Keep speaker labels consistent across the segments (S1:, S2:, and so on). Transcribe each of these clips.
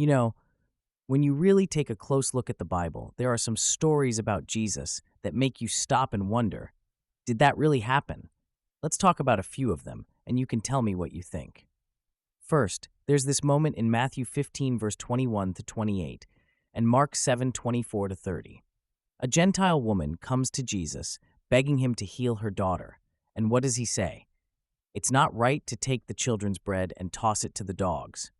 S1: You know, when you really take a close look at the Bible, there are some stories about Jesus that make you stop and wonder, did that really happen? Let's talk about a few of them, and you can tell me what you think. First, there's this moment in Matthew 15, verse 21 to 28, and Mark 7, 24 to 30. A Gentile woman comes to Jesus, begging him to heal her daughter. And what does he say? It's not right to take the children's bread and toss it to the dogs.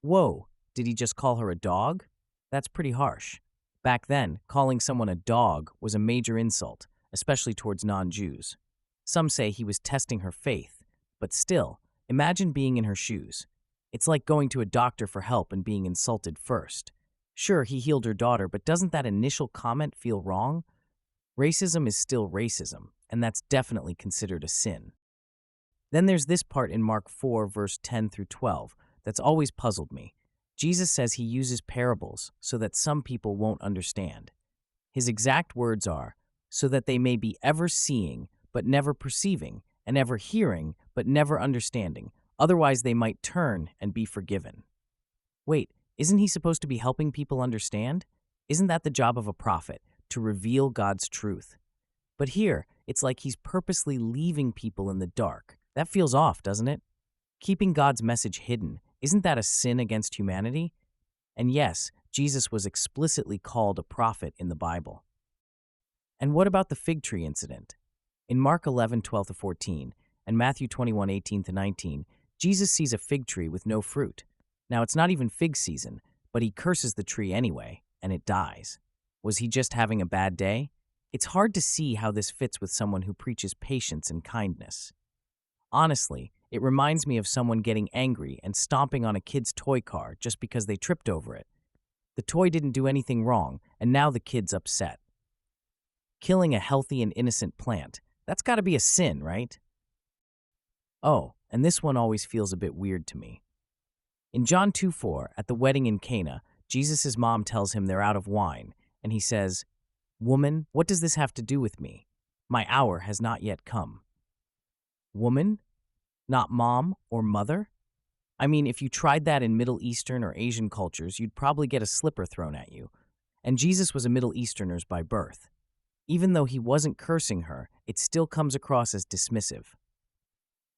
S1: Whoa, did he just call her a dog? That's pretty harsh. Back then, calling someone a dog was a major insult, especially towards non-Jews. Some say he was testing her faith, but still, imagine being in her shoes. It's like going to a doctor for help and being insulted first. Sure, he healed her daughter, but doesn't that initial comment feel wrong? Racism is still racism, and that's definitely considered a sin. Then there's this part in Mark 4, verse 10 through 12, that's always puzzled me. Jesus says he uses parables so that some people won't understand. His exact words are, so that they may be ever seeing, but never perceiving, and ever hearing, but never understanding. Otherwise, they might turn and be forgiven. Wait, isn't he supposed to be helping people understand? Isn't that the job of a prophet, to reveal God's truth? But here, it's like he's purposely leaving people in the dark. That feels off, doesn't it? Keeping God's message hidden, isn't that a sin against humanity? And yes, Jesus was explicitly called a prophet in the Bible. And what about the fig tree incident? In Mark 11, 12 to 14, and Matthew 21, 18 to 19, Jesus sees a fig tree with no fruit. Now, it's not even fig season, but he curses the tree anyway, and it dies. Was he just having a bad day? It's hard to see how this fits with someone who preaches patience and kindness. Honestly, it reminds me of someone getting angry and stomping on a kid's toy car just because they tripped over it. The toy didn't do anything wrong, and now the kid's upset. Killing a healthy and innocent plant, that's got to be a sin, right? Oh, and this one always feels a bit weird to me. In John 2:4, at the wedding in Cana, Jesus' mom tells him they're out of wine, and he says, "Woman, what does this have to do with me? My hour has not yet come." Woman? Not mom or mother? I mean, if you tried that in Middle Eastern or Asian cultures, you'd probably get a slipper thrown at you. And Jesus was a Middle Easterner by birth. Even though he wasn't cursing her, it still comes across as dismissive.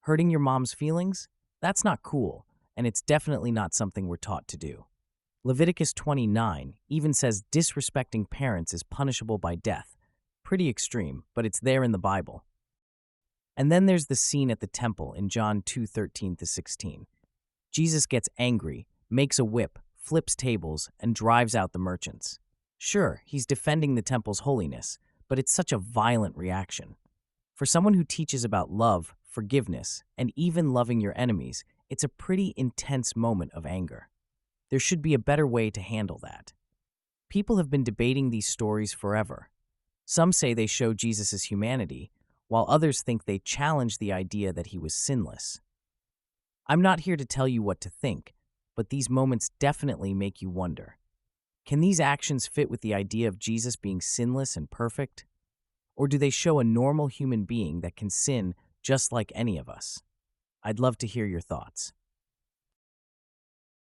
S1: Hurting your mom's feelings? That's not cool, and it's definitely not something we're taught to do. Leviticus 29 even says disrespecting parents is punishable by death. Pretty extreme, but it's there in the Bible. And then there's the scene at the temple in John 2:13 to 16. Jesus gets angry, makes a whip, flips tables, and drives out the merchants. Sure, he's defending the temple's holiness, but it's such a violent reaction. For someone who teaches about love, forgiveness, and even loving your enemies, it's a pretty intense moment of anger. There should be a better way to handle that. People have been debating these stories forever. Some say they show Jesus' humanity, while others think they challenge the idea that he was sinless. I'm not here to tell you what to think, but these moments definitely make you wonder. Can these actions fit with the idea of Jesus being sinless and perfect? Or do they show a normal human being that can sin just like any of us? I'd love to hear your thoughts.